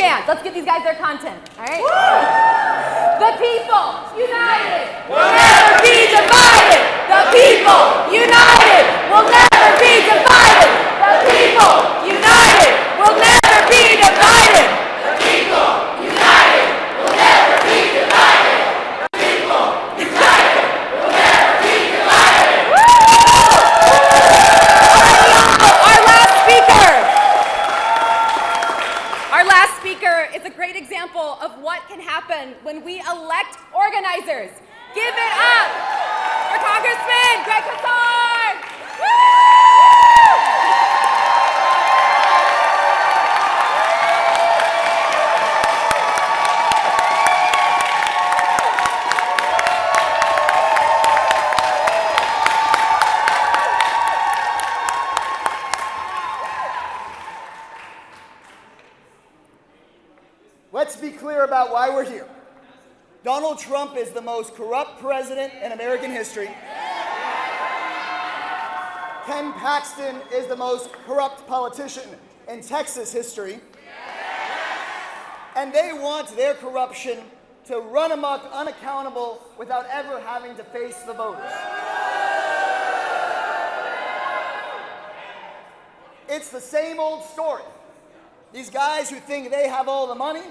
hands. Let's give these guys their content, all right? The people united will never be divided. The people united will never be divided. The people united will never be divided. The people united will never be divided. The people united will never be divided. Our last speaker is a great example of what can happen when we elect organizers. Give it up for Congressman Greg Casar! Let's be clear about why we're here. Donald Trump is the most corrupt president in American history. Ken Paxton is the most corrupt politician in Texas history. And they want their corruption to run amok unaccountable without ever having to face the voters. It's the same old story. These guys who think they have all the money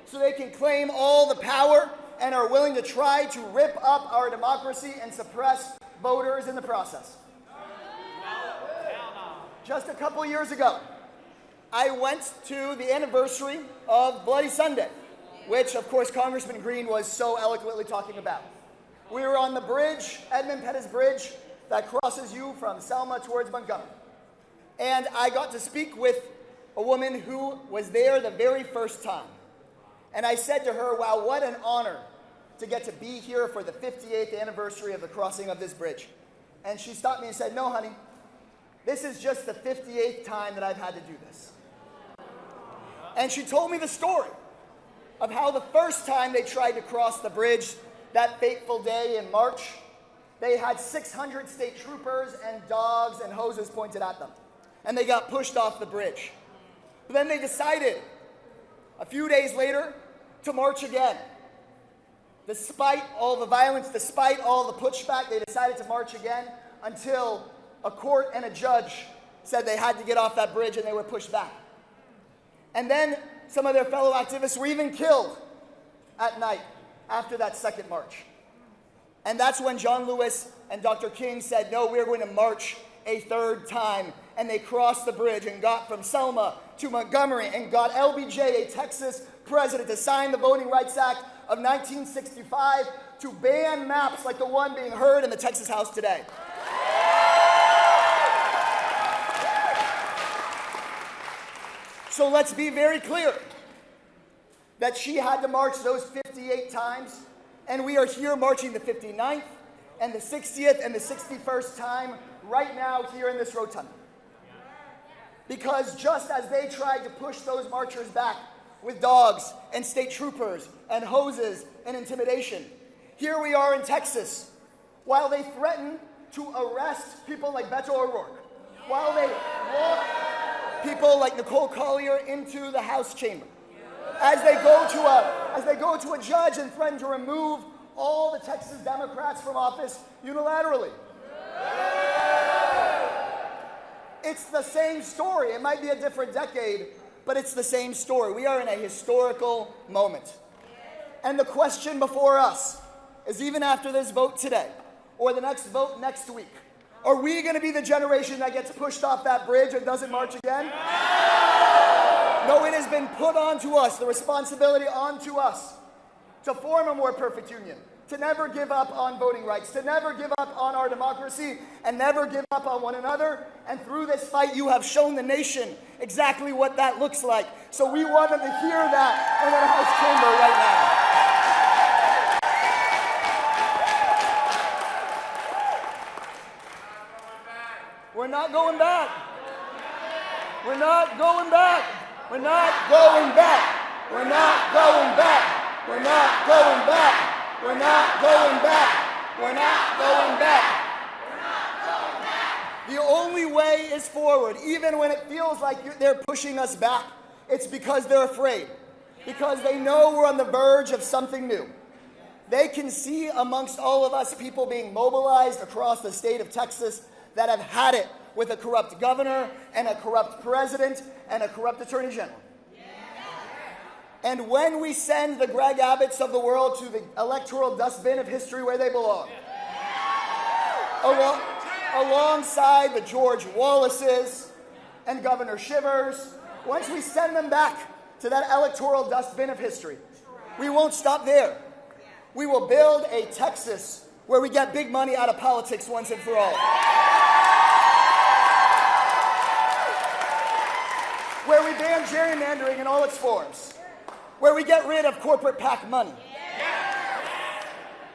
so they can claim all the power and are willing to try to rip up our democracy and suppress voters in the process. Just a couple years ago, I went to the anniversary of Bloody Sunday, which, of course, Congressman Green was so eloquently talking about. We were on the bridge, Edmund Pettus Bridge, that crosses you from Selma towards Montgomery. And I got to speak with a woman who was there the very first time. And I said to her, wow, what an honor to get to be here for the 58th anniversary of the crossing of this bridge. And she stopped me and said, no, honey, this is just the 58th time that I've had to do this. And she told me the story of how the first time they tried to cross the bridge, that fateful day in March, they had 600 state troopers and dogs and hoses pointed at them. And they got pushed off the bridge. But then they decided, a few days later, to march again. Despite all the violence, despite all the pushback, they decided to march again until a court and a judge said they had to get off that bridge and they were pushed back. And then some of their fellow activists were even killed at night after that second march. And that's when John Lewis and Dr. King said, no, we're going to march a third time. And they crossed the bridge and got from Selma to Montgomery and got LBJ, a Texas president, to sign the Voting Rights Act of 1965 to ban maps like the one being heard in the Texas House today. So let's be very clear that she had to march those 58 times, and we are here marching the 59th and the 60th and the 61st time right now here in this rotunda. Because just as they tried to push those marchers back with dogs and state troopers and hoses and intimidation, here we are in Texas, while they threaten to arrest people like Beto O'Rourke, while they walk people like Nicole Collier into the House chamber, as they go to a judge and threaten to remove all the Texas Democrats from office unilaterally. It's the same story. It might be a different decade, but it's the same story. We are in a historical moment. And the question before us is, even after this vote today, or the next vote next week, are we going to be the generation that gets pushed off that bridge and doesn't march again? No, it has been put onto us, the responsibility onto us, to form a more perfect union, to never give up on voting rights, to never give up on our democracy, and never give up on one another. And through this fight, you have shown the nation exactly what that looks like. So we want them to hear that in the House chamber right now. We're not going back. We're not going back. We're not going back. We're not going back. We're not going back. We're not going back. We're not going back. The only way is forward. Even when it feels like they're pushing us back, it's because they're afraid. because they know we're on the verge of something new. They can see amongst all of us people being mobilized across the state of Texas that have had it with a corrupt governor and a corrupt president and a corrupt attorney general. And when we send the Greg Abbotts of the world to the electoral dustbin of history where they belong, alongside the George Wallaces and Governor Shivers, once we send them back to that electoral dustbin of history, we won't stop there. We will build a Texas where we get big money out of politics once and for all. Where we ban gerrymandering in all its forms. Where we get rid of corporate PAC money.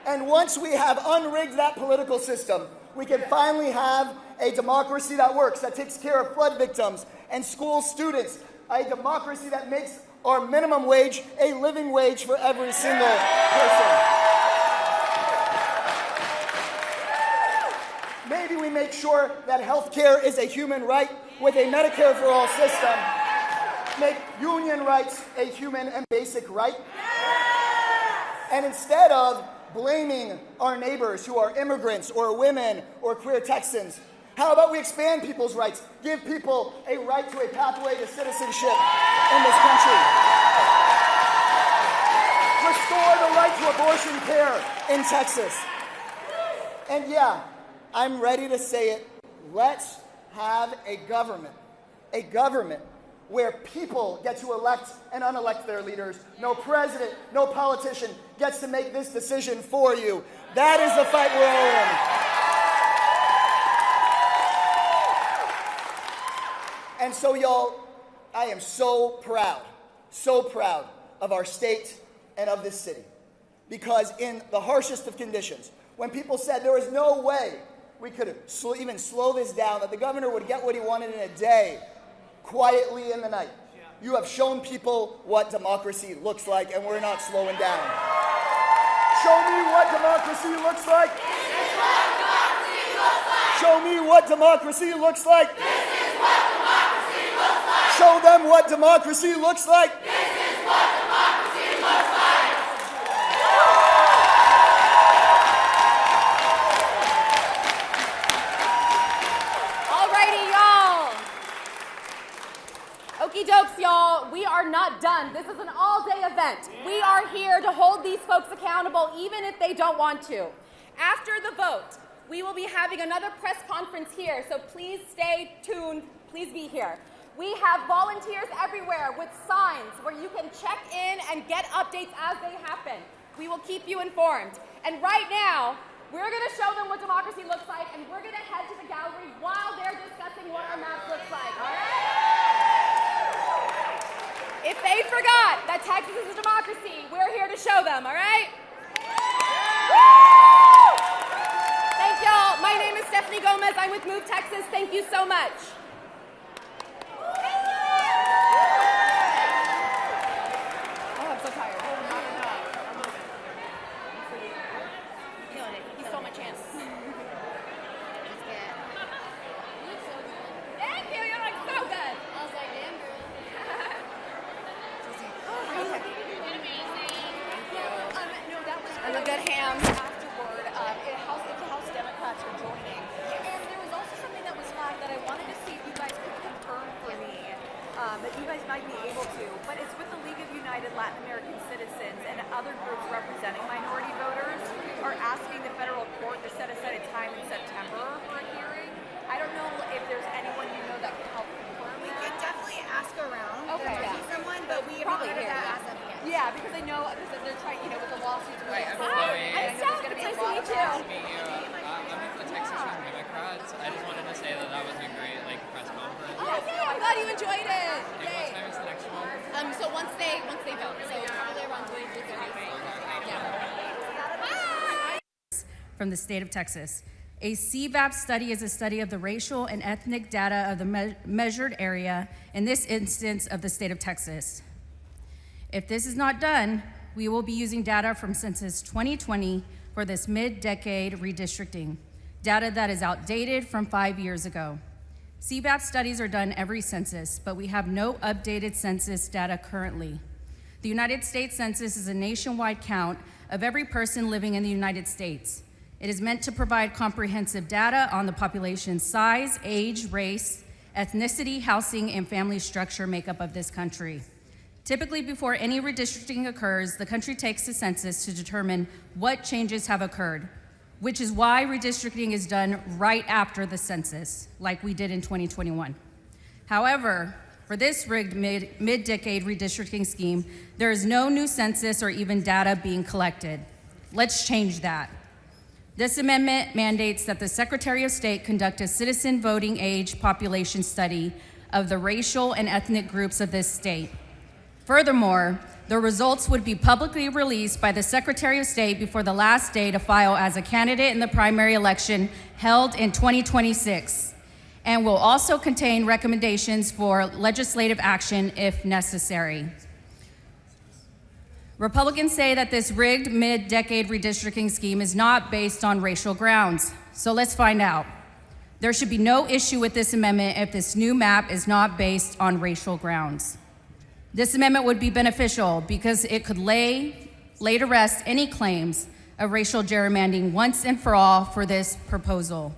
And once we have unrigged that political system, we can finally have a democracy that works, that takes care of flood victims and school students, a democracy that makes our minimum wage a living wage for every single person. Maybe we make sure that health care is a human right with a Medicare for all system. Make union rights a human and basic right. And instead of blaming our neighbors who are immigrants or women or queer Texans, how about we expand people's rights? Give people a right to a pathway to citizenship in this country. Restore the right to abortion care in Texas. And yeah, I'm ready to say it. Let's have a government where people get to elect and unelect their leaders. No president, no politician gets to make this decision for you. That is the fight we're all in. And so, y'all, I am so proud of our state and of this city. Because in the harshest of conditions, when people said there was no way we could even slow this down, that the governor would get what he wanted in a day, quietly in the night, you have shown people what democracy looks like, and we're not slowing down. Show me what democracy looks like. This is what democracy looks like. Show me what democracy looks like. This is what democracy looks like. Show them what democracy looks like. This is what democracy looks like. Okie dokes, y'all. We are not done. This is an all-day event. We are here to hold these folks accountable, even if they don't want to. After the vote, we will be having another press conference here, so please stay tuned. Please be here. We have volunteers everywhere with signs where you can check in and get updates as they happen. We will keep you informed. And right now, we're going to show them what democracy looks like, and we're going to head to the gallery while they're discussing what our maps looks like. All right? If they forgot that Texas is a democracy, we're here to show them, all right? Woo! Thank y'all. My name is Stephanie Gomez. I'm with Move Texas. Thank you so much. Oh, I'm so tired. Killing it. He stole my chance. Thank you. You're like so good. I was like, damn girl. And a good ham. Afterward, the House Democrats were joining. And there was also something that was flagged that I wanted to see if you guys could confirm for me, that you guys might be able to. But it's with the League of United Latin American Citizens and other groups representing minority voters are asking the federal court to set aside a time in September for a hearing. I don't know if there's anyone you know that can help confirm We that. could definitely ask around. Okay, There might yeah. be someone, but we Probably haven't here, heard yeah. that as of yet. Yeah, because I know they're trying, with the lawsuits. Hi, I'm Chloe. Chloe. I know there's going to be a Nice to lot meet of you. Nice to meet you. I'm with the Texas Young Democrats. I just wanted to say that that was a great press conference. Oh, yeah, I'm glad you enjoyed it. And what time is the next one? So once they vote, so probably around 3:30. Hi. From the state of Texas. A CVAP study is a study of the racial and ethnic data of the measured area, in this instance of the state of Texas. If this is not done, we will be using data from Census 2020 for this mid-decade redistricting, data that is outdated from 5 years ago. CVAP studies are done every census, but we have no updated census data currently. The United States Census is a nationwide count of every person living in the United States. It is meant to provide comprehensive data on the population's size, age, race, ethnicity, housing, and family structure makeup of this country. Typically, before any redistricting occurs, the country takes a census to determine what changes have occurred, which is why redistricting is done right after the census, like we did in 2021. However, for this rigged mid-decade redistricting scheme, there is no new census or even data being collected. Let's change that. This amendment mandates that the Secretary of State conduct a citizen voting age population study of the racial and ethnic groups of this state. Furthermore, the results would be publicly released by the Secretary of State before the last day to file as a candidate in the primary election held in 2026, and will also contain recommendations for legislative action if necessary. Republicans say that this rigged mid-decade redistricting scheme is not based on racial grounds. So let's find out. There should be no issue with this amendment if this new map is not based on racial grounds. This amendment would be beneficial because it could lay to rest any claims of racial gerrymandering once and for all for this proposal.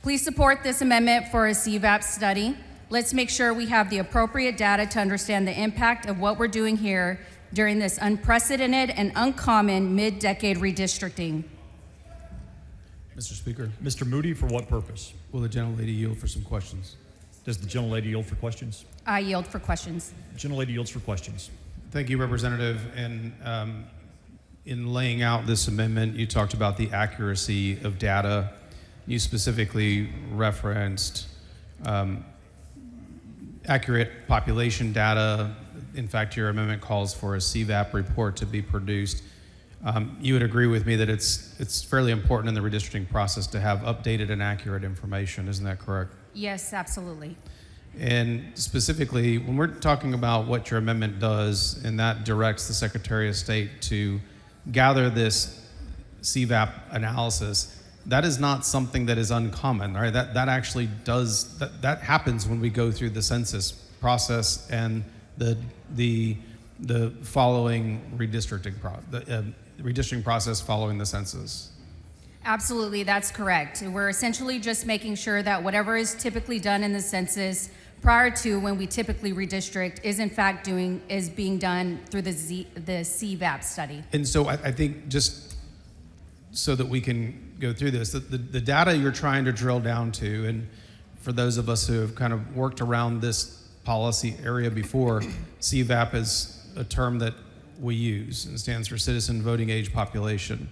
Please support this amendment for a CVAP study. Let's make sure we have the appropriate data to understand the impact of what we're doing here during this unprecedented and uncommon mid-decade redistricting. Mr. Speaker. Mr. Moody, for what purpose? Will the gentlelady yield for some questions? Does the gentlelady yield for questions? I yield for questions. Gentlelady yields for questions. Thank you, Representative. And in laying out this amendment, you talked about the accuracy of data. You specifically referenced accurate population data. In fact, your amendment calls for a CVAP report to be produced. You would agree with me that it's fairly important in the redistricting process to have updated and accurate information, isn't that correct? Yes, absolutely. And specifically, when we're talking about what your amendment does, and that directs the Secretary of State to gather this CVAP analysis, that is not something that is uncommon, right? That actually does, that happens when we go through the census process and the following redistricting process following the census. Absolutely, that's correct. We're essentially just making sure that whatever is typically done in the census prior to when we typically redistrict is in fact being done through the CVAP study. And so I think just so that we can go through this, the data you're trying to drill down to, and for those of us who have kind of worked around this policy area before, CVAP is a term that we use and stands for Citizen Voting Age Population.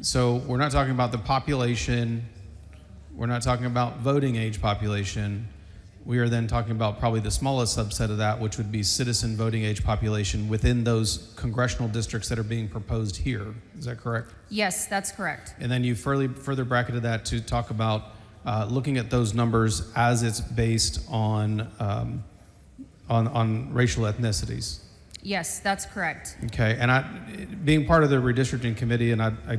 So we're not talking about the population, we're not talking about voting age population. We are then talking about probably the smallest subset of that, which would be citizen voting age population within those congressional districts that are being proposed here. Is that correct? Yes, that's correct. And then you further bracketed that to talk about looking at those numbers as it's based on racial ethnicities. Yes, that's correct. Okay, and being part of the redistricting committee, and I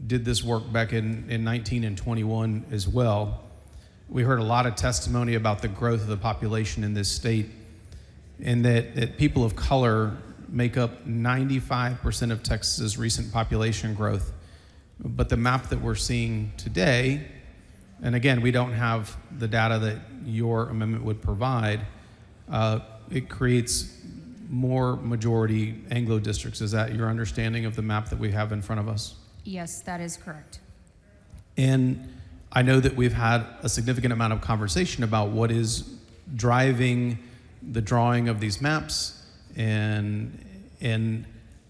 did this work back in 19 and 21 as well. We heard a lot of testimony about the growth of the population in this state, and that people of color make up 95% of Texas's recent population growth. But the map that we're seeing today, and again, we don't have the data that your amendment would provide, it creates more majority Anglo districts. Is that your understanding of the map that we have in front of us? Yes, that is correct. And I know that we've had a significant amount of conversation about what is driving the drawing of these maps, and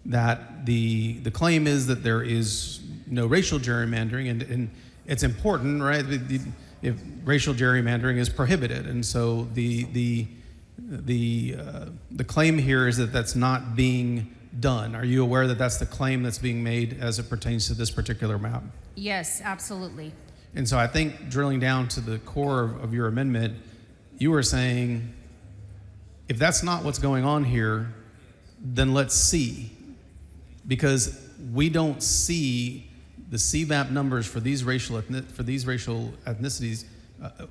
that the claim is that there is no racial gerrymandering, and it's important, right? If racial gerrymandering is prohibited, and so the claim here is that that's not being done. Are you aware that that's the claim that's being made as it pertains to this particular map? Yes, absolutely. And so I think drilling down to the core of your amendment, you were saying, if that's not what's going on here, then let's see. Because we don't see the CVAP numbers for these racial ethnicities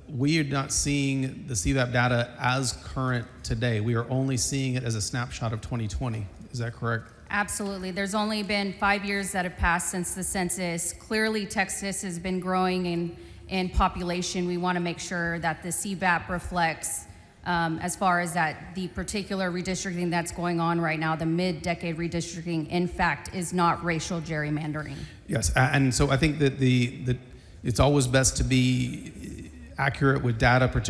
We are not seeing the CVAP data as current today. We are only seeing it as a snapshot of 2020. Is that correct? Absolutely. There's only been 5 years that have passed since the census. Clearly, Texas has been growing in population. We want to make sure that the CVAP reflects, as far as that the particular redistricting that's going on right now, the mid-decade redistricting, in fact, is not racial gerrymandering. Yes, and so I think that it's always best to be accurate with data, particularly